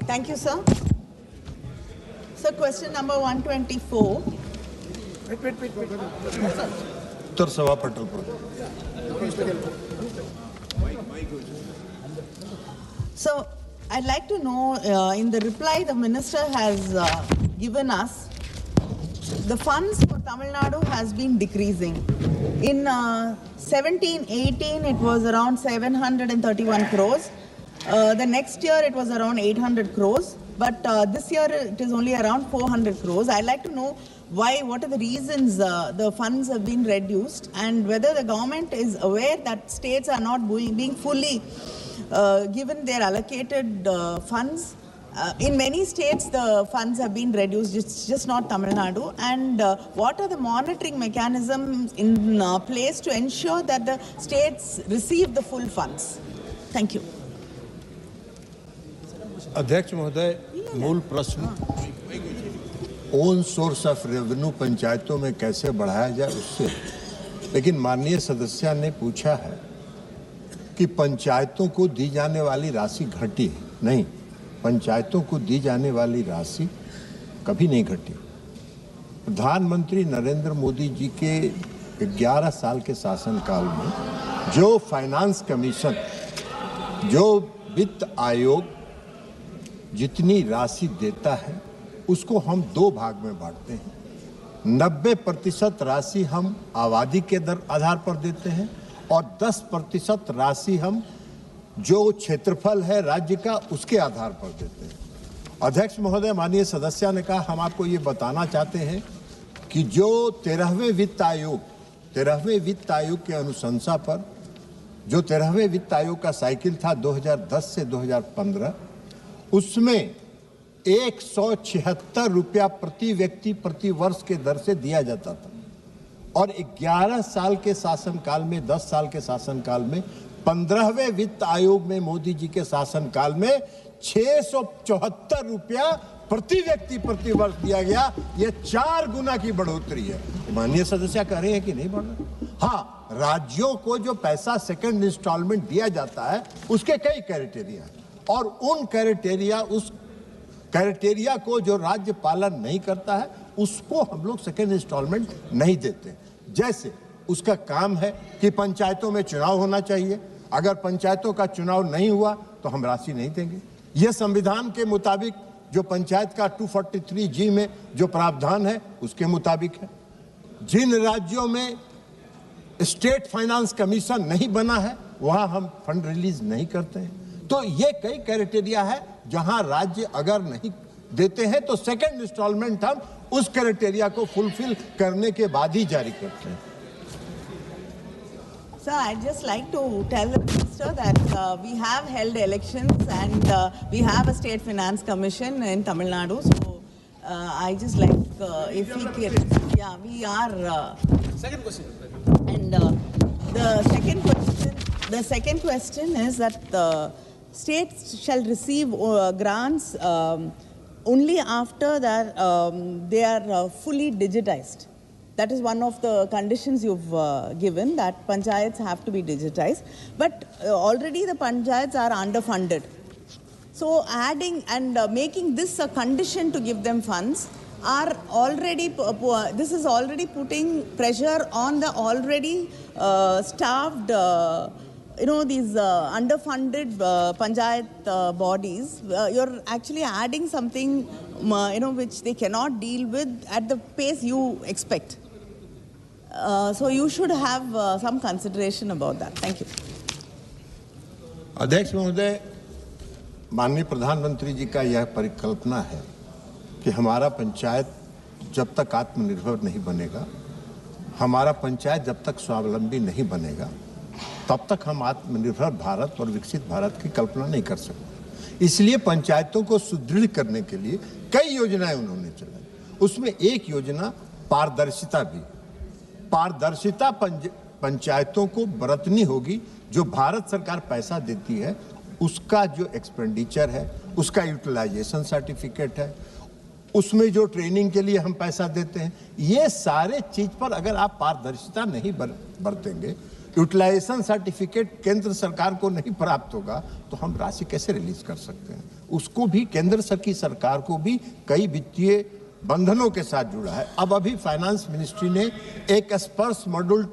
Thank you, sir. So, question number 124. उत्तर सभा पटल पर। So, I'd like to know, in the reply the minister has given us, the funds for Tamil Nadu has been decreasing. In 17-18, it was around 731 crores. The next year, it was around 800 crores. But this year, it is only around 400 crores. I'd like to know what are the reasons the funds have been reduced, and whether the government is aware that states are not being fully given their allocated funds. In many states, the funds have been reduced, it's just not Tamil Nadu. And what are the monitoring mechanisms in place to ensure that the states receive the full funds? Thank you. अध्यक्ष महोदय, मूल प्रश्न own source of revenue पंचायतों में कैसे बढ़ाया जाए उससे, लेकिन माननीय सदस्य ने पूछा है कि पंचायतों को दी जाने वाली राशि घटी है। नहीं, पंचायतों को दी जाने वाली राशि कभी नहीं घटी। प्रधानमंत्री नरेंद्र मोदी जी के 11 साल के शासनकाल में जो फाइनेंस कमीशन, जो वित्त आयोग जितनी राशि देता है उसको हम 2 भाग में बांटते हैं। 90% राशि हम आबादी के आधार पर देते हैं और 10% राशि हम जो क्षेत्रफल है राज्य का उसके आधार पर देते हैं। अध्यक्ष महोदय, माननीय सदस्य ने कहा, हम आपको ये बताना चाहते हैं कि जो 13वें वित्त आयोग के अनुशंसा पर जो 13वें वित्त आयोग का साइकिल था 2010 से 2015, उसमें 176 रुपया प्रति व्यक्ति प्रति वर्ष के दर से दिया जाता था और 11 साल के शासनकाल में, 10 साल के शासनकाल में, 15वें वित्त आयोग में मोदी जी के शासनकाल में 674 रुपया प्रति व्यक्ति प्रति वर्ष दिया गया। यह 4 गुना की बढ़ोतरी है। माननीय सदस्य कह रहे हैं कि नहीं बढ़ रहा? हाँ, राज्यों को जो पैसा सेकंड इंस्टॉलमेंट दिया जाता है उसके कई क्राइटेरिया हैं और उन क्राइटेरिया को जो राज्य पालन नहीं करता है उसको हम लोग सेकंड इंस्टॉलमेंट नहीं देते। जैसे उसका काम है कि पंचायतों में चुनाव होना चाहिए, अगर पंचायतों का चुनाव नहीं हुआ तो हम राशि नहीं देंगे। यह संविधान के मुताबिक जो पंचायत का 243G में जो प्रावधान है उसके मुताबिक है। जिन राज्यों में स्टेट फाइनेंस कमीशन नहीं बना है वहां हम फंड रिलीज नहीं करते हैं। तो ये कई क्राइटेरिया है, जहां राज्य अगर नहीं देते हैं तो सेकंड इंस्टॉलमेंट हम उस क्राइटेरिया को फुलफिल करने के बाद ही जारी करते हैं। Sir, I'd just like to tell the minister that we have held elections and we have a state finance commission in Tamil Nadu. So I just like if we can, yeah, we are. Second question. And the second question is that the states shall receive grants only after that they are fully digitized. That is one of the conditions you've given, that panchayats have to be digitized. But already the panchayats are underfunded. So adding and making this a condition to give them funds are already, this is already putting pressure on the already starved, these underfunded panchayat bodies. You're actually adding something, which they cannot deal with at the pace you expect. So you should have some consideration about that. Thank you. अध्यक्ष महोदय, माननीय प्रधानमंत्री जी का यह परिकल्पना है कि हमारा पंचायत जब तक आत्मनिर्भर नहीं बनेगा, हमारा पंचायत जब तक स्वावलंबी नहीं बनेगा, तब तक हम आत्मनिर्भर भारत और विकसित भारत की कल्पना नहीं कर सकते। इसलिए पंचायतों को सुदृढ़ करने के लिए कई योजनाएं उन्होंने चलाई। उसमें एक योजना पारदर्शिता भी। पारदर्शिता पंचायतों को बरतनी होगी। जो भारत सरकार पैसा देती है उसका जो एक्सपेंडिचर है, उसका यूटिलाइजेशन सर्टिफिकेट है, उसमें जो ट्रेनिंग के लिए हम पैसा देते हैं, ये सारे चीज पर अगर आप पारदर्शिता नहीं बरतेंगे, यूटिलाइजेशन सर्टिफिकेट केंद्र सरकार को नहीं प्राप्त होगा, तो हम राशि कैसे रिलीज कर सकते हैं। उसको भी केंद्र की सरकार को भी कई वित्तीय बंधनों के साथ जुड़ा है। अब अभी फाइनेंस मिनिस्ट्री ने एक स्पर्श मॉड्यूल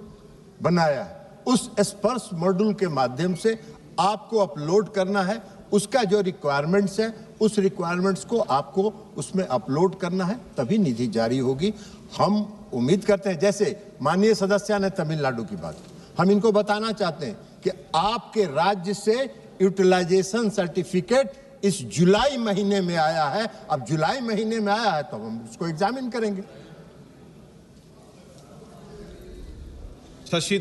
बनाया है, उस स्पर्श मॉड्यूल के माध्यम से आपको अपलोड करना है, उसका जो रिक्वायरमेंट्स है उस रिक्वायरमेंट्स को आपको उसमें अपलोड करना है, तभी निधि जारी होगी। हम उम्मीद करते हैं, जैसे माननीय सदस्य ने तमिलनाडु की बात, हम इनको बताना चाहते हैं कि आपके राज्य से यूटिलाइजेशन सर्टिफिकेट इस जुलाई महीने में आया है। अब जुलाई महीने में आया है तो हम उसको एग्जामिन करेंगे। शशि